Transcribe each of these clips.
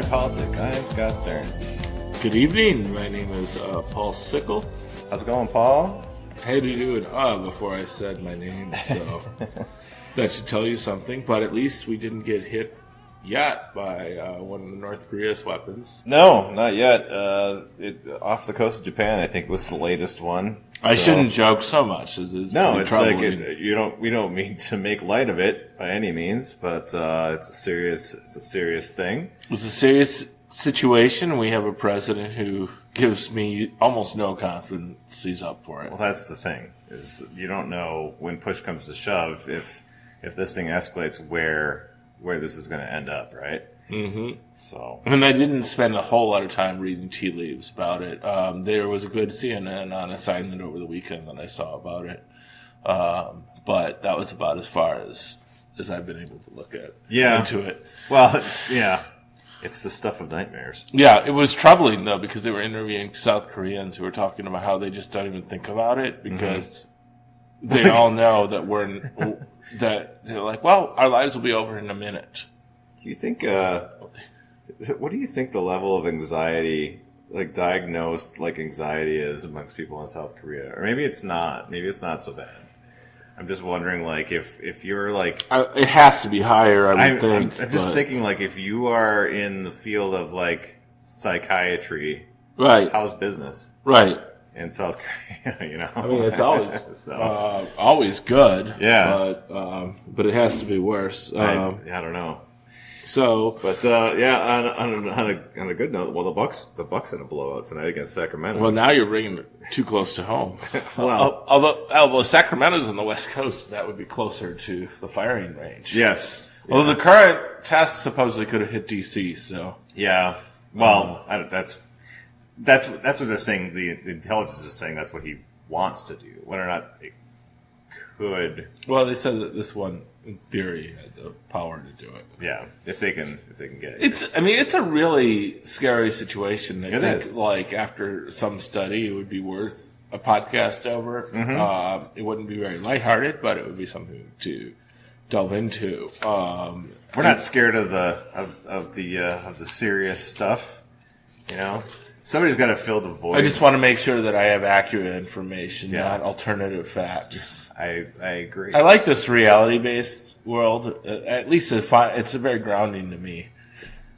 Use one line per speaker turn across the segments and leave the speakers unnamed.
Politic. I am Scott Stearns.
Good evening. My name is Paul Sickle.
How's it going, Paul?
I had to do an before I said my name, so that should tell you something. But at least we didn't get hit yet by one of the North Korea's weapons.
No, not yet. Off the coast of Japan, I think, was the latest one.
I shouldn't joke so much.
No, it's like we don't mean to make light of it by any means, but it's a serious thing.
It's a serious situation. We have a president who gives me almost no confidence he's up for it.
Well, that's the thing, is you don't know when push comes to shove if this thing escalates where this is going to end up, right?
Mm-hmm.
So,
and I didn't spend a whole lot of time reading tea leaves about it. There was a good CNN on assignment over the weekend that I saw about it, but that was about as far as I've been able to look into it.
Well, it's the stuff of nightmares.
Yeah, it was troubling though because they were interviewing South Koreans who were talking about how they just don't even think about it because they all know that that they're like, well, our lives will be over in a minute.
Do you think? What do you think the level of anxiety, like diagnosed like anxiety, is amongst people in South Korea? Or maybe it's not. Maybe it's not so bad. I'm just wondering, like, if you're like,
it has to be higher. I would think.
I'm just thinking, like, if you are in the field of like psychiatry,
right?
How's business,
right?
In South Korea, you know.
I mean, it's always always good.
Yeah,
but it has to be worse.
I don't know.
So,
but on a good note, well, the Bucks in a blowout tonight against Sacramento.
Well, now you're bringing it too close to home.
Well,
although Sacramento's on the West Coast, that would be closer to the firing range.
Yes.
Although the current test supposedly could have hit DC. So
yeah. Well, that's what they're saying. The intelligence is saying that's what he wants to do. Whether or not it could.
Well, they said that this one, in theory, had the power to do it.
Yeah, if they can get it.
It's a really scary situation. I think,
is.
like, after some study, it would be worth a podcast over. Mm-hmm. It wouldn't be very lighthearted, but it would be something to delve into.
We're not scared of the serious stuff, you know. Somebody's got to fill the void.
I just want to make sure that I have accurate information, not alternative facts.
I agree.
I like this reality-based world. At least it's very grounding to me.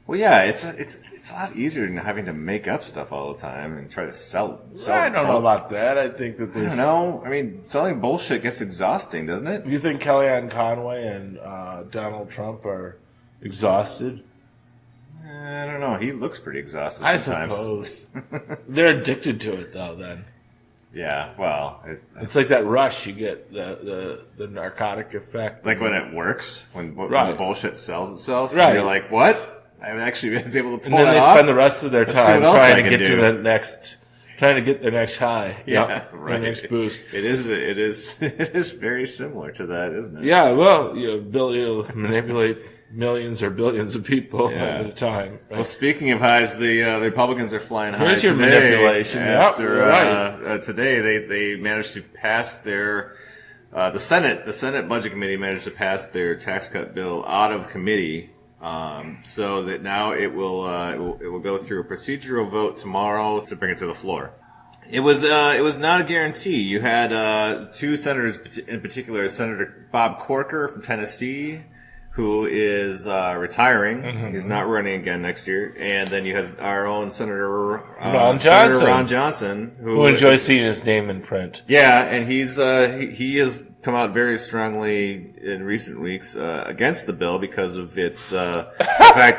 Well, yeah, it's a lot easier than having to make up stuff all the time and try to sell.
I don't know about that. I think that there's.
I don't know. I mean, selling bullshit gets exhausting, doesn't it?
You think Kellyanne Conway and Donald Trump are exhausted?
I don't know. He looks pretty exhausted sometimes.
I suppose. They're addicted to it, though, then.
Yeah, well...
It's like that rush you get, the narcotic effect.
Like when it works, when the bullshit sells itself,
right.
And you're like, what? I actually was able to pull that off.
And then they spend the rest of their time trying to get to the next... Trying to get their next high.
Yeah, right.
Their next boost.
It is very similar to that, isn't it?
Yeah, well, you'll manipulate millions or billions of people at a time. Right?
Well, speaking of highs, the Republicans are flying high.
Here's your manipulation.
After today, they managed to pass their the Senate Budget Committee managed to pass their tax cut bill out of committee, so that now it will go through a procedural vote tomorrow to bring it to the floor. It was not a guarantee. You had two senators in particular, Senator Bob Corker from Tennessee, who is retiring. Mm-hmm. He's not running again next year. And then you have our own Senator Ron Johnson, who
enjoys seeing his name in print.
Yeah, and he has come out very strongly in recent weeks against the bill because of its the fact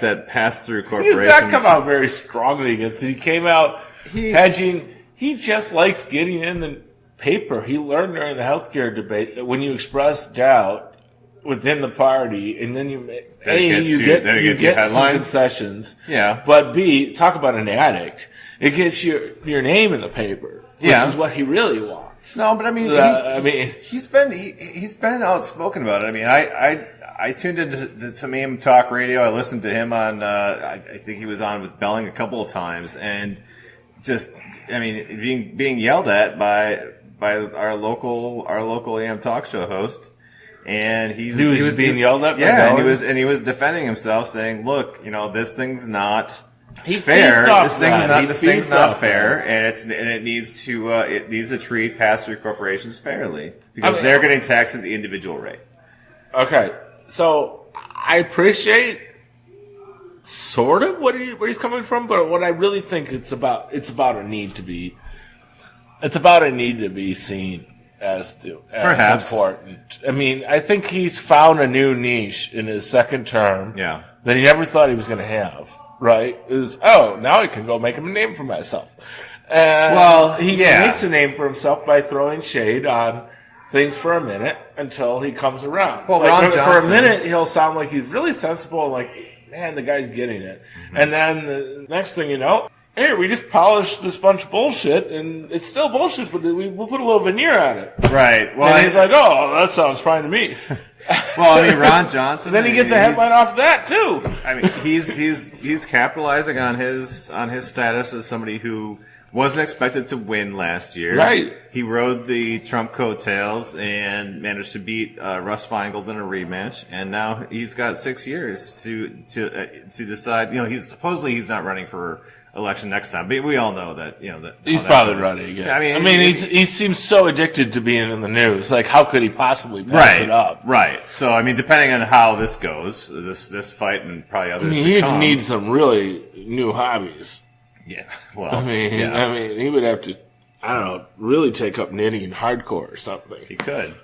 that pass-through corporations.
He's not come out very strongly against it. He came out hedging. He just likes getting in the paper. He learned during the healthcare debate that when you express doubt within the party, and then you get some concessions.
Yeah.
But B, talk about an addict. It gets your name in the paper, which is what he really wants.
No, but I mean, he's been outspoken about it. I mean, I tuned into some AM talk radio. I listened to him on. I think he was on with Belling a couple of times, and just, I mean, being yelled at by our local AM talk show host. and he
was being yelled at.
Yeah, and he was defending himself, saying, "Look, this thing's not fair. This thing's not fair, and it needs to treat pass-through corporations fairly because they're getting taxed at the individual rate."
Okay, so I appreciate sort of where he's coming from, but what I really think it's about a need to be seen as
perhaps
important. I mean, I think he's found a new niche in his second term
that
he never thought he was going to have. Right? Now I can go make him a name for myself. And he makes a name for himself by throwing shade on things for a minute until he comes around.
Well, Ron Johnson,
for a minute, he'll sound like he's really sensible and like, man, the guy's getting it. Mm-hmm. And then the next thing you know, hey, we just polished this bunch of bullshit, and it's still bullshit, but we'll put a little veneer on it.
Right. Well,
and he's like, oh, that sounds fine to me.
Well, I mean, Ron Johnson.
Then he gets a headline off that too.
I mean, he's capitalizing on his status as somebody who wasn't expected to win last year.
Right.
He rode the Trump coattails and managed to beat Russ Feingold in a rematch, and now he's got 6 years to decide. He's not running for election next time, but we all know that
he's probably running again. I mean, he seems so addicted to being in the news. Like, how could he possibly pass it up?
Right. So, I mean, depending on how this goes, this fight and probably others,
he'd need some really new hobbies.
Yeah. Well,
I mean, he would have to, I don't know, really take up knitting hardcore or something.
He could.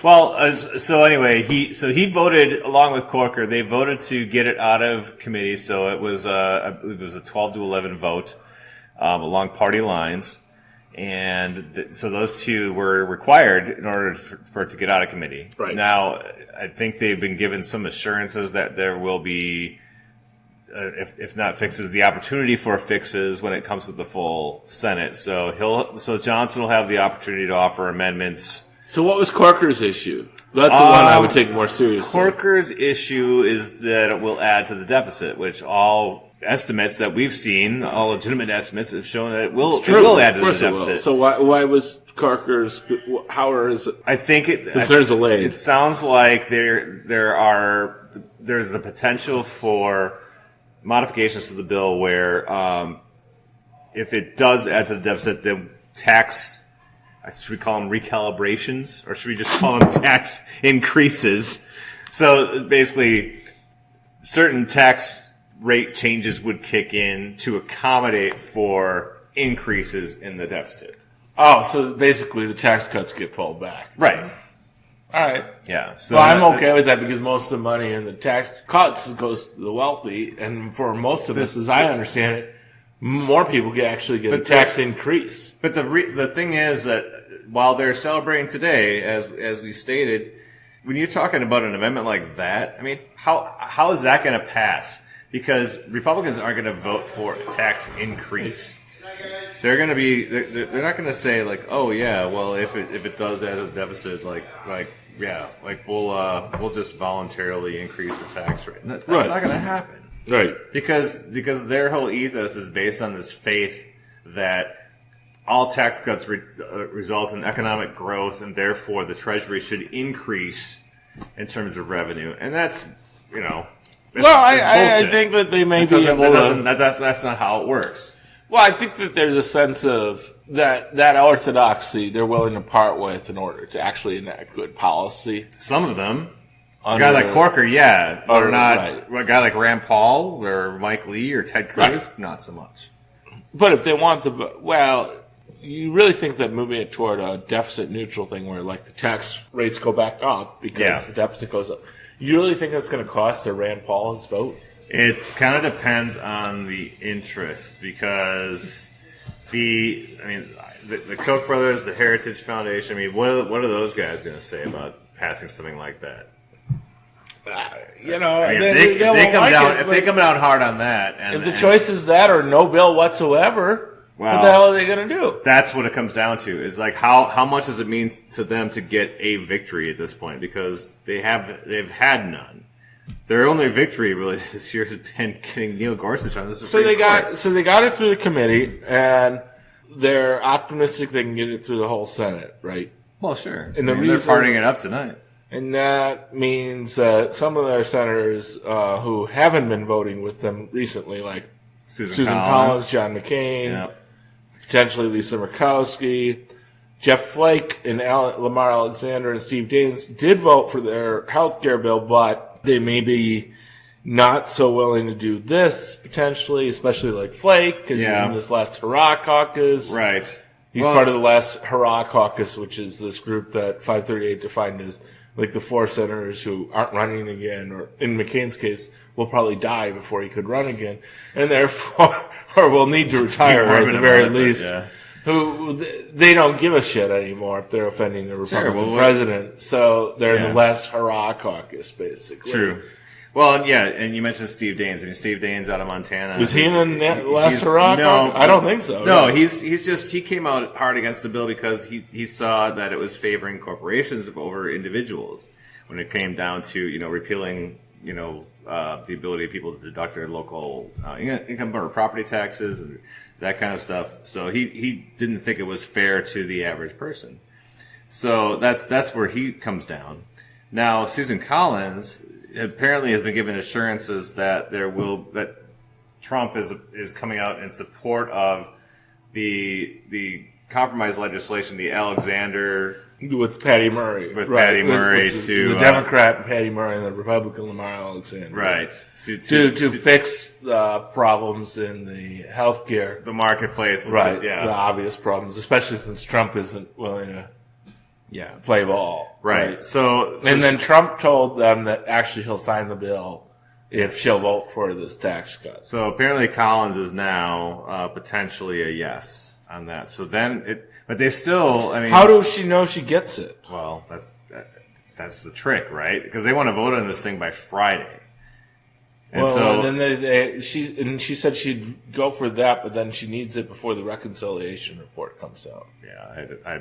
Well, so anyway, he voted along with Corker. They voted to get it out of committee. So it was, I believe it was a 12-11 vote, along party lines. And so those two were required in order for it to get out of committee.
Right.
Now, I think they've been given some assurances that there will be, if not fixes, the opportunity for fixes when it comes to the full Senate. So Johnson will have the opportunity to offer amendments.
So what was Corker's issue? That's the one I would take more seriously.
Corker's issue is that it will add to the deficit, which all estimates that we've seen, all legitimate estimates, have shown that it will add to the deficit.
So why was Corker's? How are his?
I think
concerns allayed.
It sounds like there's the potential for modifications to the bill where if it does add to the deficit, the tax. Should we call them recalibrations, or should we just call them tax increases? So basically, certain tax rate changes would kick in to accommodate for increases in the deficit.
Oh, so basically the tax cuts get pulled back.
Right.
All right.
Yeah. So
I'm okay with that because most of the money in the tax cuts goes to the wealthy, and for most of us, as I understand it, more people actually get a tax increase. But
the thing is that while they're celebrating today, as we stated, when you're talking about an amendment like that, I mean, how is that going to pass? Because Republicans aren't going to vote for a tax increase. They're going to be they're not going to say like, oh yeah, well if it does add to the deficit, we'll just voluntarily increase the tax rate. That's not going to happen.
Right.
Because their whole ethos is based on this faith that all tax cuts result in economic growth, and therefore the Treasury should increase in terms of revenue. And that's,
I think that they may be able to...
That's not how it works.
Well, I think that there's a sense of that orthodoxy they're willing to part with in order to actually enact good policy.
Some of them. A guy like Corker, yeah. Or not. Right. A guy like Rand Paul or Mike Lee or Ted Cruz, not so much.
But if they want you really think that moving it toward a deficit neutral thing where like the tax rates go back up because the deficit goes up, you really think that's going to cost Rand Paul his vote?
It kind of depends on the interest because the Koch brothers, the Heritage Foundation, I mean, what are those guys going to say about passing something like that? If they come down hard on that, and
if the choice is that or no bill whatsoever, what the hell are they going to do?
That's what it comes down to. Is like how much does it mean to them to get a victory at this point? Because they've had none. Their only victory really this year has been getting Neil Gorsuch on the Supreme Court.
So they got it through the committee, and they're optimistic they can get it through the whole Senate, right?
Well, sure.
And
they're partying it up tonight.
And that means that some of their senators who haven't been voting with them recently, like Susan Collins, John McCain, potentially Lisa Murkowski, Jeff Flake, and Lamar Alexander, and Steve Daines did vote for their health care bill, but they may be not so willing to do this, potentially, especially like Flake, because he's in this last Hurrah caucus.
Right.
He's part of the last Hurrah caucus, which is this group that 538 defined as like the 4 senators who aren't running again, or in McCain's case, will probably die before he could run again, and therefore, or will need to retire at the very least. Who they don't give a shit anymore if they're offending the Republican president. So they're in the last Hurrah caucus, basically.
True. Well, yeah, and you mentioned Steve Daines. I mean, Steve Daines out of Montana.
Was he in the last Hurrah? No, I don't think so.
No, he came out hard against the bill because he saw that it was favoring corporations over individuals when it came down to, repealing, the ability of people to deduct their local income or property taxes and that kind of stuff. So he didn't think it was fair to the average person. So that's where he comes down. Now, Susan Collins apparently has been given assurances that that Trump is coming out in support of the compromise legislation, the Alexander
with Patty Murray,
Patty Murray
the Democrat Patty Murray and the Republican Lamar Alexander,
right?
To fix the problems in the healthcare,
the marketplace,
right? The obvious problems, especially since Trump isn't willing to. Play ball.
Right. So
then Trump told them that actually he'll sign the bill if she'll vote for this tax cut.
So apparently Collins is now potentially a yes on that. So then but they still,
how does she know she gets it?
Well, that's the trick, right? Because they want to vote on this thing by Friday. And
then she said she'd go for that, but then she needs it before the reconciliation report comes out.
Yeah, I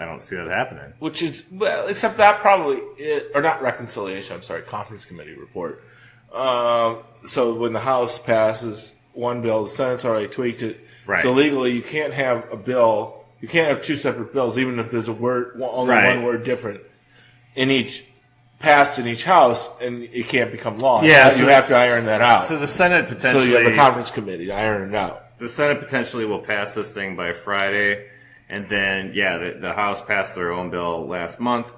don't see that happening.
Which is, except that probably, or not reconciliation, I'm sorry, conference committee report. So when the House passes one bill, the Senate's already tweaked it.
Right.
So legally, you can't have a bill, you can't have 2 separate bills, even if there's only one word different passed in each House, and it can't become law.
Yeah.
So you have to iron that out.
So the Senate potentially.
So you have a conference committee to iron it out.
The Senate potentially will pass this thing by Friday. And then, the House passed their own bill last month,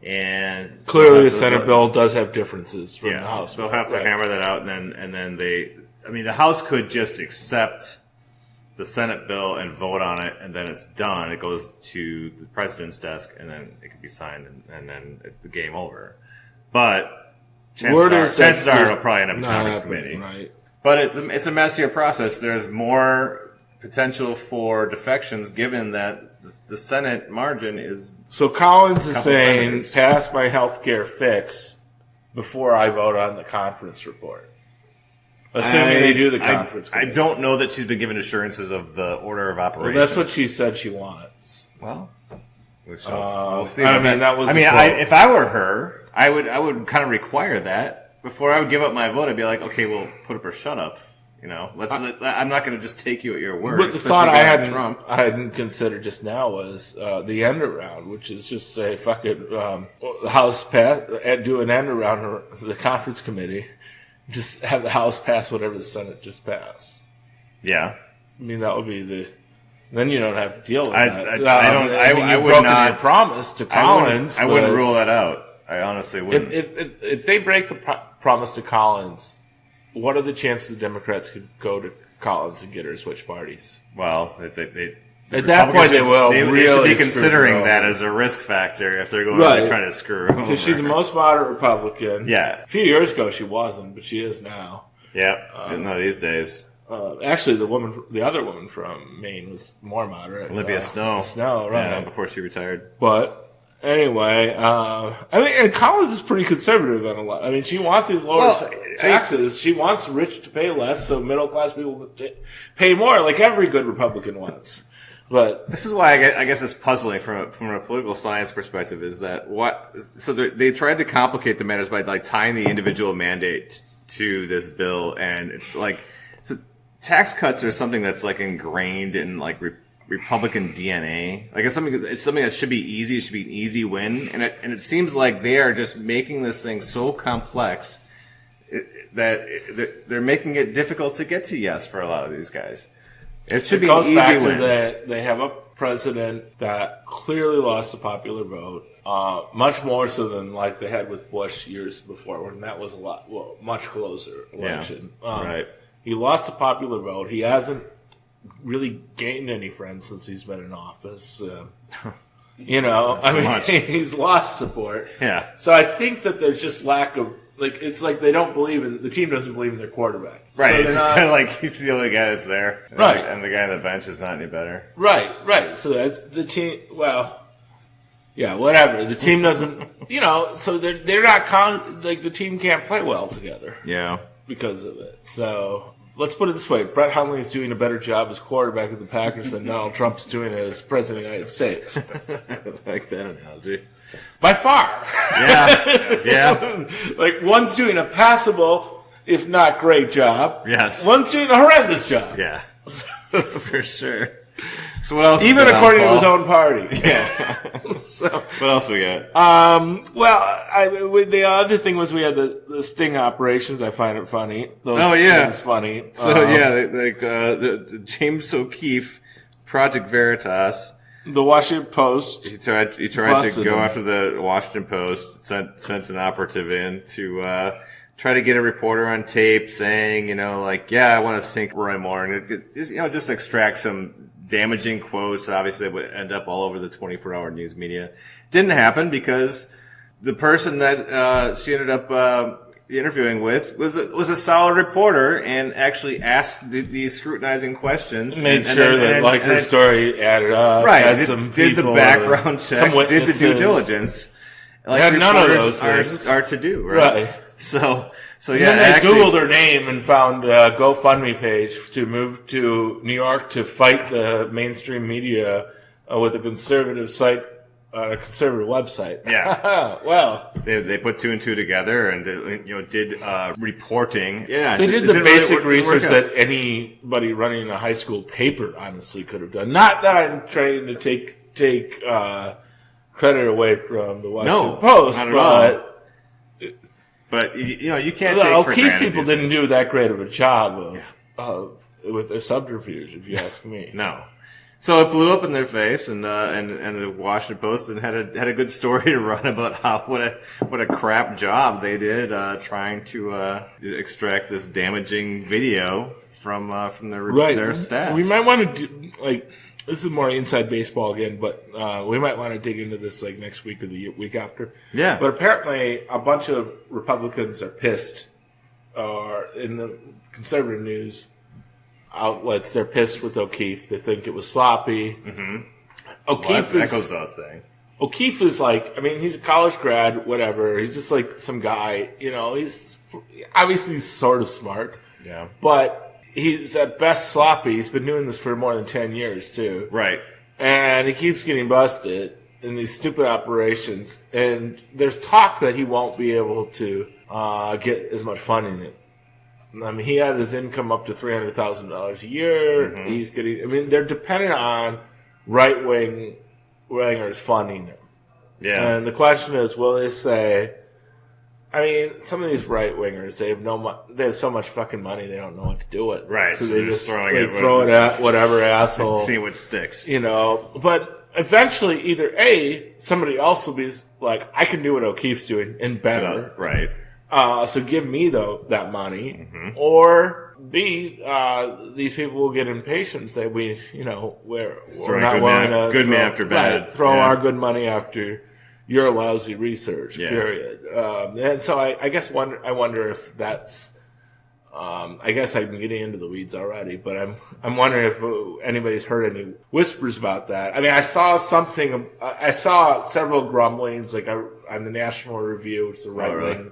and
clearly the Senate bill does have differences from the House.
They'll have to hammer that out, and then the House could just accept the Senate bill and vote on it, and then it's done. It goes to the president's desk, and then it can be signed, and then the game over. But chances are it'll probably end up in Congress committee.
Right.
But it's a messier process. There's more potential for defections given that the Senate margin is.
So Collins is saying, pass my health care fix before I vote on the conference report. Assuming they do the conference report.
I don't know that she's been given assurances of the order of operations.
Well, that's what she said she wants.
Well, we'll see.
If
I were her, I would kind of require that. Before I would give up my vote, I'd be like, okay, well, put up or shut up. I'm not going to just take you at your word.
But the thought I hadn't considered just now was the end around, which is just say, fuck it, the House pass, do an end around the conference committee, just have the House pass whatever the Senate just passed.
Yeah,
that would be then you don't have to deal with that.
I would not
your promise to Collins.
I wouldn't rule that out. I honestly wouldn't.
If they break the promise to Collins. What are the chances the Democrats could go to Collins and get her to switch parties?
Well,
at that point they will.
They should be considering that as a risk factor if they're going to try to screw her over.
Because she's the most moderate Republican.
Yeah.
A few years ago she wasn't, but she is now.
Yeah. No, these days.
Actually, the other woman from Maine was more moderate.
Olivia Snow.
Snow, right?
Yeah, before she retired.
But. Anyway, and Collins is pretty conservative on a lot. She wants these lower taxes. She wants the rich to pay less, so middle class people pay more, like every good Republican wants. But
this is why I guess it's puzzling from a political science perspective. Is that so they tried to complicate the matters by tying the individual mandate to this bill, and it's so tax cuts are something that's ingrained in Republican DNA. Like it's something that should be easy. It should be an easy win, and it seems like they are just making this thing so complex that they're making it difficult to get to yes for a lot of these guys. It should be an easy win.
That they have a president that clearly lost the popular vote, much more so than like they had with Bush years before, when that was much closer election.
Yeah, right.
He lost the popular vote. He hasn't really gained any friends since he's been in office. He's lost support.
Yeah.
So I think that there's just lack of, like, it's like they don't believe in, the team doesn't believe in their quarterback.
Right.
So
it's just kind of like he's the only guy that's there.
Right.
And the guy on the bench is not any better.
Right. So that's the team, whatever. The team doesn't, so they're not, the team can't play well together.
Yeah.
Because of it. So let's put it this way. Brett Hundley is doing a better job as quarterback of the Packers than Donald Trump's doing as president of the United States.
I like that analogy.
By far.
Yeah.
Like, one's doing a passable, if not great job.
Yes.
One's doing a horrendous job.
Yeah. For sure. So what else?
Even according to his own party.
Yeah. So what else we got?
The other thing was we had the sting operations. I find it funny. It's funny.
So the James O'Keefe, Project Veritas.
The Washington Post.
He tried to go after the Washington Post. Sent an operative in to try to get a reporter on tape saying, I want to sink Roy Moore, and just extract some damaging quotes. Obviously, it would end up all over the 24-hour news media. Didn't happen because the person that she ended up interviewing with was a solid reporter and actually asked these scrutinizing questions.
Made sure that her story added up.
Right. Did the background checks, did the due diligence. Like
none of those things
are to do, right? So
and then they Googled her name and found a GoFundMe page to move to New York to fight the mainstream media with a conservative site, a conservative website.
Yeah.
Well,
they put two and two together and did reporting. Yeah,
they did the basic research that anybody running a high school paper honestly could have done. Not that I'm trying to take credit away from the Washington Post,
not at all. But you can't take for
O'Keefe
granted.
People didn't do that great of a job with their subterfuge, if you ask me.
No. So it blew up in their face, and the Washington Post had a good story to run about what a crap job they did trying to extract this damaging video from their staff.
We might want to do this is more inside baseball again, but we might want to dig into this next week or the week after.
Yeah.
But apparently, a bunch of Republicans are pissed, or in the conservative news outlets, they're pissed with O'Keefe. They think it was sloppy.
Mm-hmm.
That
goes without saying.
O'Keefe is he's a college grad, whatever. He's just like some guy, he's obviously sort of smart.
Yeah.
But he's at best sloppy. He's been doing this for more than 10 years, too.
Right.
And he keeps getting busted in these stupid operations. And there's talk that he won't be able to get as much funding. I mean, he had his income up to $300,000 a year. Mm-hmm. They're dependent on right-wing wingers funding him.
Yeah.
And the question is, will they say, some of these right-wingers, they have so much fucking money, they don't know what to do with.
Right.
So they just
throw
it at whatever asshole.
See what sticks.
But eventually either A, somebody else will be like, I can do what O'Keefe's doing and better.
Right.
So give me that money. Mm-hmm. Or B, these people will get impatient and say, we're not willing to
good man after bad.
Throw our good money after your lousy research, period. And so I guess I wonder if that's, I guess I'm getting into the weeds already, but I'm wondering if anybody's heard any whispers about that. I saw I saw several grumblings, on the National Review, which is a right-wing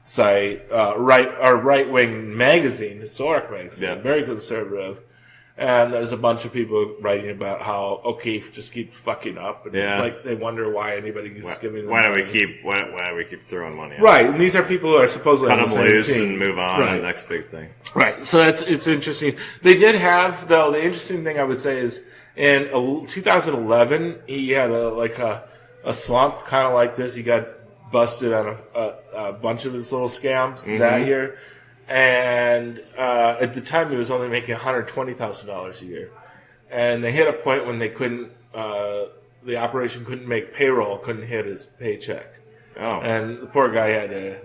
site, right-wing magazine, historic magazine, very conservative. And there's a bunch of people writing about how O'Keefe just keeps fucking up, and they wonder why anybody keeps giving them money.
Why do we keep throwing money?
Right, and these are people who are supposedly
cut them loose and move on to the next big thing.
Right, so it's interesting. They did have the interesting thing I would say is In 2011, he had a slump kind of like this. He got busted on a bunch of his little scams that year. And at the time, he was only making $120,000 a year. And they hit a point when they couldn't, the operation couldn't make payroll, couldn't hit his paycheck.
Oh.
And the poor guy had to,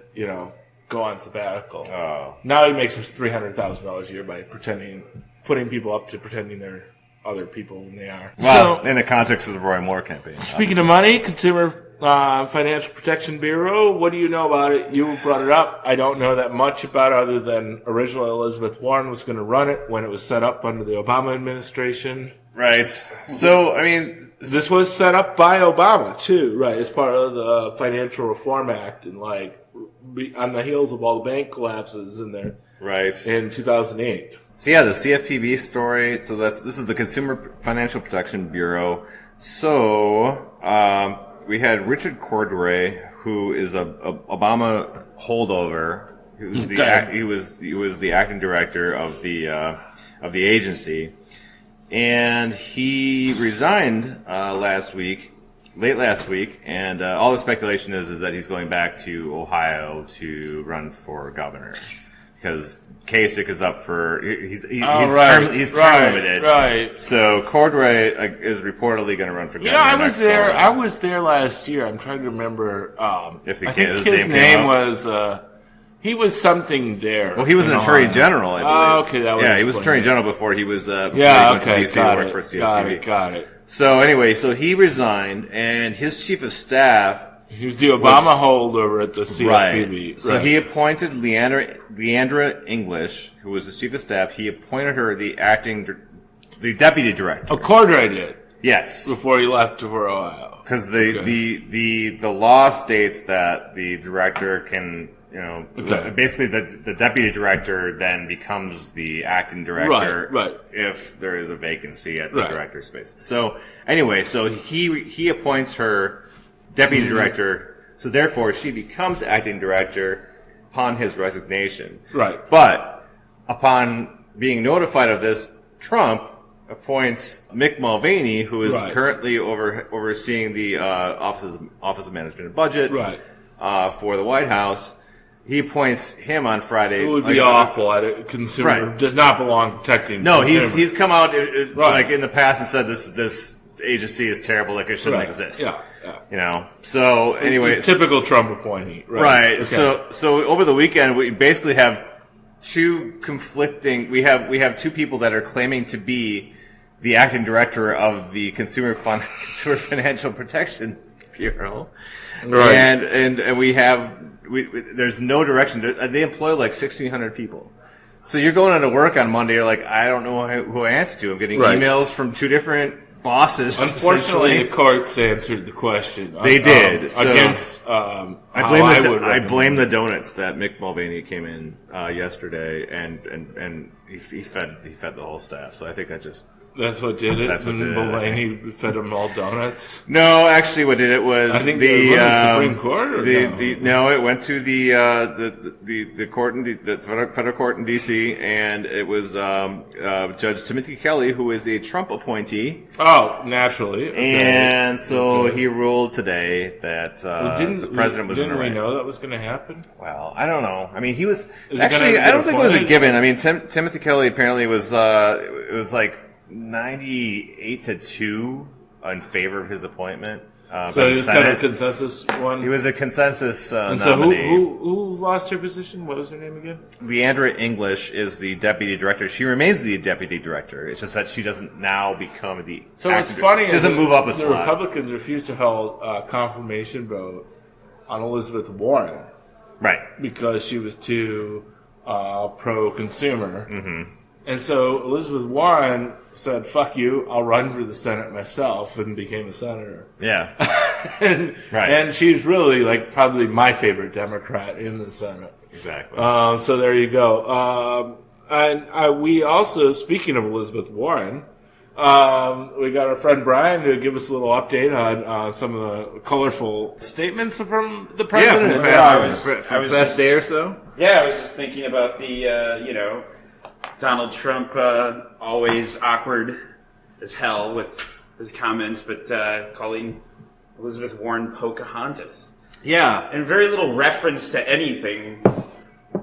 go on sabbatical.
Oh.
Now he makes $300,000 a year by putting people up to pretending they're other people than they are.
Well, in the context of the Roy Moore campaign.
Speaking of money, Consumer Financial Protection Bureau, what do you know about it? You brought it up. I don't know that much about it other than originally Elizabeth Warren was going to run it when it was set up under the Obama administration.
Right. So, I mean,
this was set up by Obama, too, right, as part of the Financial Reform Act and, on the heels of all the bank collapses in there.
Right.
In 2008.
So, yeah, the CFPB story. So, this is the Consumer Financial Protection Bureau. So, we had Richard Cordray, who is a Obama holdover. He was the acting director of the agency. And he resigned late last week, and all the speculation is that he's going back to Ohio to run for governor because Kasich is up for he's term limited.
Right.
So Cordray is reportedly going to run for governor.
I was there last year. I'm trying to remember.
If
I think his name was. He was something there.
Well, he was an attorney general, I believe.
Okay, that was
he was attorney general before he was. He went to DC to work for CFPB.
Got it.
So anyway, he resigned, and his chief of staff.
He was the Obama holdover at the CFPB.
Right. So he appointed Leandra English, who was his chief of staff. He appointed her the deputy director.
Oh, Cordray did.
Yes.
Before he left for Ohio.
Because the law states that the director can. Basically the deputy director then becomes the acting director if there is a vacancy at the director space. So anyway, he appoints her deputy director, so therefore she becomes acting director upon his resignation. Right. But upon being notified of this, Trump appoints Mick Mulvaney, who is currently overseeing the Office of Management and Budget for the White House. He appoints him on Friday.
It would be awful at it. Consumer does not belong protecting.
No, he's come out in the past and said this agency is terrible, it shouldn't exist. Yeah. So anyway,
typical Trump appointee.
Right. Okay. So over the weekend we basically have two conflicting. We have two people that are claiming to be the acting director of the Consumer Financial Protection Bureau, and we have. There's no direction. They employ 1,600 people. So you're going into work on Monday. You're like, I don't know who I answer to. I'm getting emails from two different bosses.
Unfortunately, the courts answered the question.
They did.
Against
I blame the donuts that Mick Mulvaney came in yesterday, and he fed the whole staff. So I think
that's what did it. That's what did it. Mulvaney fed them all donuts.
No, actually, what did it was
the Supreme Court. Or
it went to the court in the federal court in DC, and it was Judge Timothy Kelly, who is a Trump appointee.
Oh, naturally. Okay.
And so he ruled today that the president was in the right.
Didn't we know that was going to happen?
Well, I don't know. I mean, he was actually. I don't think it was a given. I mean, Timothy Kelly apparently was. It was 98-2 in favor of his appointment.
So he was kind of a consensus one?
He was a consensus
and
nominee.
So who lost her position? What was her name again?
Leandra English is the deputy director. She remains the deputy director. It's just that she doesn't now become the
So what's funny
she doesn't move up a slot.
The Republicans refused to hold a confirmation vote on Elizabeth Warren.
Right.
Because she was too pro-consumer. Mm-hmm. And so Elizabeth Warren said, fuck you, I'll run for the Senate myself, and became a senator.
Yeah.
And she's really, probably my favorite Democrat in the Senate.
Exactly.
So there you go. And we also, speaking of Elizabeth Warren, we got our friend Brian to give us a little update on some of the colorful statements from the president.
Yeah, from the past day or so.
Yeah, I was just thinking about the, Donald Trump, always awkward as hell with his comments, but calling Elizabeth Warren Pocahontas.
Yeah.
And very little reference to anything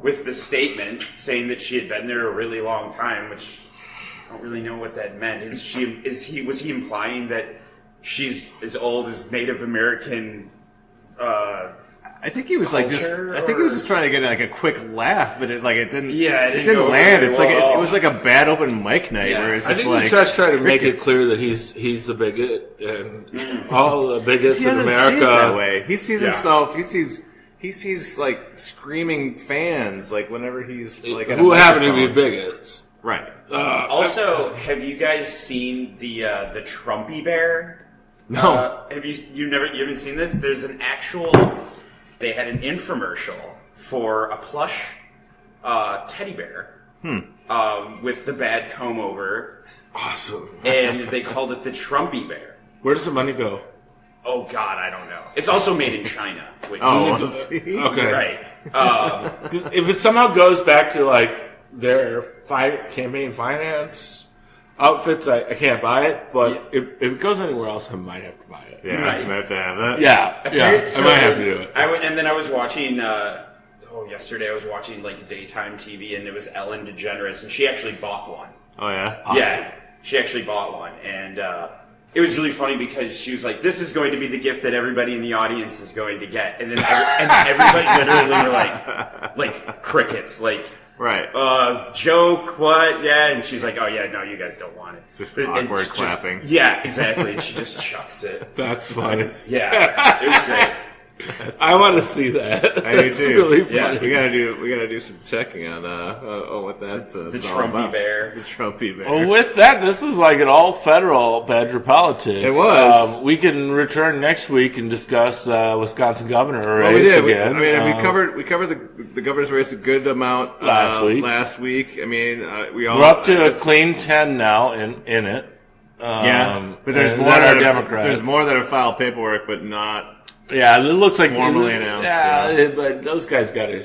with the statement, saying that she had been there a really long time, which I don't really know what that meant. Was he implying that she's as old as Native American
I think he was like just. I think he was just trying to get like a quick laugh, but it didn't.
Yeah,
it didn't land. It's like it was like a bad open mic night where it's just
he's just trying to make it clear that he's the bigot and all the bigots in America.
See it that way. He sees himself. He sees like screaming fans like whenever he's like at
who
a
happen to be bigots,
right?
Also, have you guys seen the Trumpy bear?
No.
You haven't seen this? There's an actual. They had an infomercial for a plush teddy bear with the bad comb over.
Awesome.
And they called it the Trumpy bear.
Where does the money go?
Oh, God, I don't know. It's also made in China. Which
See?
Okay.
Right.
If it somehow goes back to like their campaign finance outfits, I can't buy it. But if it goes anywhere else, I might have to buy it.
Yeah,
right.
you might have to have that.
Yeah.
So
I might have to do it.
And then I was watching. Yesterday I was watching like daytime TV, and it was Ellen DeGeneres, and she actually bought one.
Oh yeah. Awesome.
Yeah, she actually bought one, and it was really funny because she was like, "This is going to be the gift that everybody in the audience is going to get," and then everybody literally were like crickets, like.
Right.
Joke, what? Yeah. And she's like, oh, yeah, no, you guys don't want it.
Just awkward clapping.
Yeah, exactly. And she just chucks it.
That's funny.
Yeah. It was great.
I want to see that.
I do
That's
too.
really funny.
Yeah. We gotta do some checking on what that
the
is all
Trumpy
about.
bear.
The Trumpy bear.
Well, with that, this was like an all-federal Badger politics.
It was.
We can return next week and discuss Wisconsin governor race
we did.
again.
We covered the governor's race a good amount last week. I mean, we're
up to a clean 10 now in it.
But there's more there's more that have filed paperwork, but not.
Yeah, it looks like
formally announced.
Yeah, but those guys I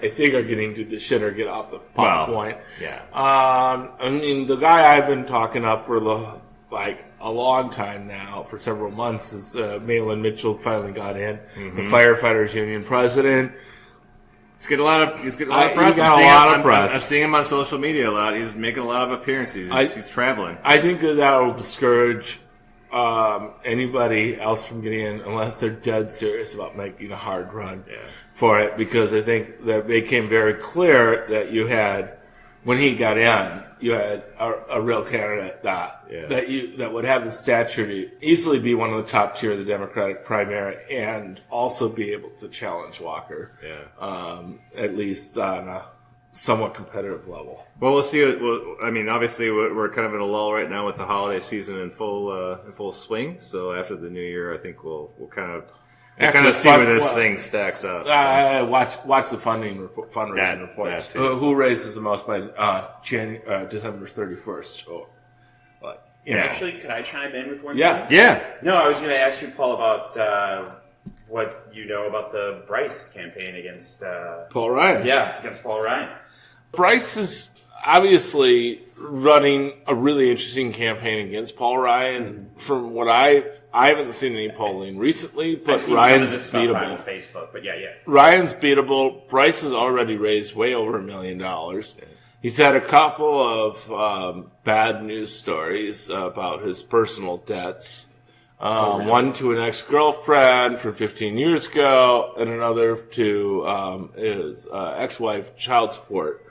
think are getting to the shitter, get off the point.
Yeah.
I mean, the guy I've been talking up for a long time now, for several months, is Malin Mitchell finally got in, the firefighters union president.
He's getting a lot of press. I'm seeing him on social media a lot. He's making a lot of appearances. He's traveling.
I think that will discourage anybody else from getting in unless they're dead serious about making a hard run for it, because I think that it became very clear that when he got in, you had a real candidate that would have the stature to easily be one of the top tier of the Democratic primary and also be able to challenge Walker, at least on a somewhat competitive level.
Well, we'll see. Obviously, we're kind of in a lull right now with the holiday season in full swing. So after the new year, I think we'll kind of see where this thing stacks up.
Watch the fundraising reports. Who raises the most by December 31st?
Actually, could I chime in with one thing?
Yeah.
No, I was going to ask you, Paul, about what you know about the Bryce campaign against
Paul Ryan.
Yeah, against Paul Ryan.
Bryce is obviously running a really interesting campaign against Paul Ryan. From what I haven't seen any polling recently, but Ryan's beatable.
On Facebook, but yeah.
Ryan's beatable. Bryce has already raised way over $1 million. He's had a couple of bad news stories about his personal debts. One to an ex-girlfriend from 15 years ago, and another to his ex-wife, child support.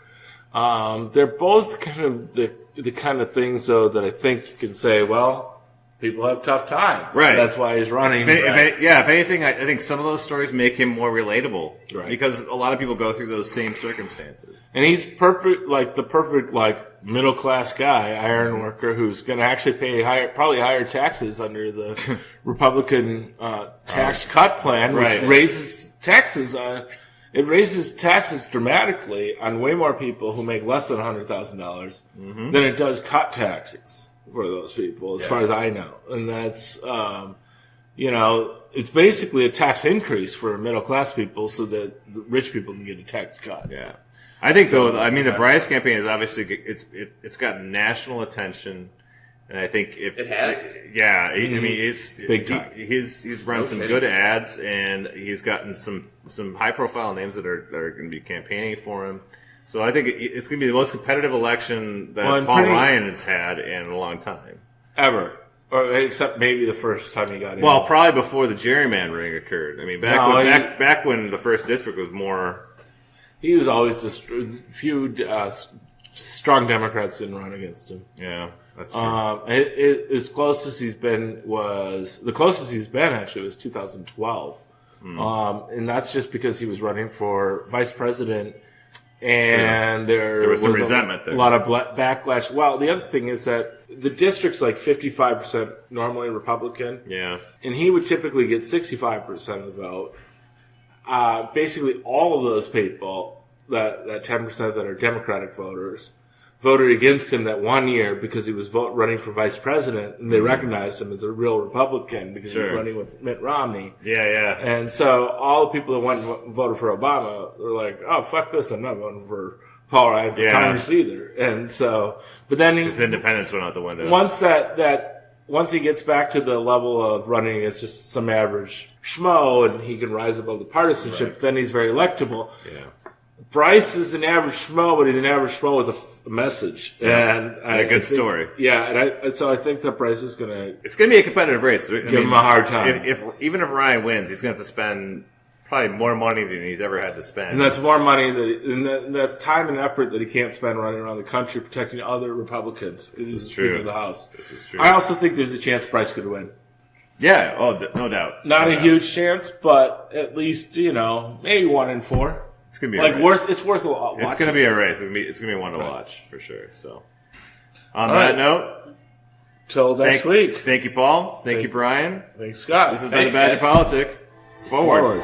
They're both kind of the kind of things, though, that I think you can say, well, people have tough times.
Right.
So that's why he's running.
If anything, I think some of those stories make him more relatable.
Right.
Because a lot of people go through those same circumstances.
And he's the perfect middle-class guy, iron worker, who's going to actually pay probably higher taxes under the Republican tax cut plan, which raises taxes it raises taxes dramatically on way more people who make less than $100,000 than it does cut taxes for those people, as far as I know. And that's, it's basically a tax increase for middle-class people so that the rich people can get a tax cut.
Yeah. I think, the Bryce campaign is obviously, it's gotten national attention. And I think if
It has?
yeah, I mean,
Big time.
He's run some good ads, and he's gotten some high profile names that are going to be campaigning for him. So I think it's going to be the most competitive election that Paul Ryan has had in a long time,
ever, or except maybe the first time he got in.
Well, probably before the gerrymandering occurred. I mean, back when the first district was more.
He was always just few strong Democrats didn't run against him.
Yeah, that's true.
As close as he's been was the closest he's been actually was 2012, and that's just because he was running for vice president, and there was
some resentment there.
A lot of backlash. Well, the other thing is that the district's like 55% normally Republican, and he would typically get 65% of the vote. Basically, all of those people, that 10% that are Democratic voters, voted against him that one year because he was running for vice president, and they recognized him as a real Republican because he was running with Mitt Romney.
Yeah.
And so all the people that went and voted for Obama were like, "Oh, fuck this! I'm not voting for Paul Ryan for Congress either." And so, but then
his independence went out the window.
Once he gets back to the level of running against just some average schmo and he can rise above the partisanship, then he's very electable.
Yeah.
Bryce is an average schmo, but he's an average schmo with a message.
Yeah. And a good story.
Yeah, and so I think that Bryce is going to...
It's going to be a competitive race.
Give him a hard time.
Even if Ryan wins, he's going to have to spend probably more money than he's ever had to spend.
And that's more money, that's time and effort that he can't spend running around the country protecting other Republicans.
This is true.
Of the House.
This is true.
I also think there's a chance Bryce could win.
Yeah, no doubt.
Not a huge chance, but at least, maybe 1 in 4.
It's gonna be a race.
It's worth a lot.
It's gonna be a race. It's gonna be one to watch for sure. So, on that note,
till next week.
Thank you, Paul. Thank you, Brian.
Thanks, Scott.
This has been the Badger Politic. Forward.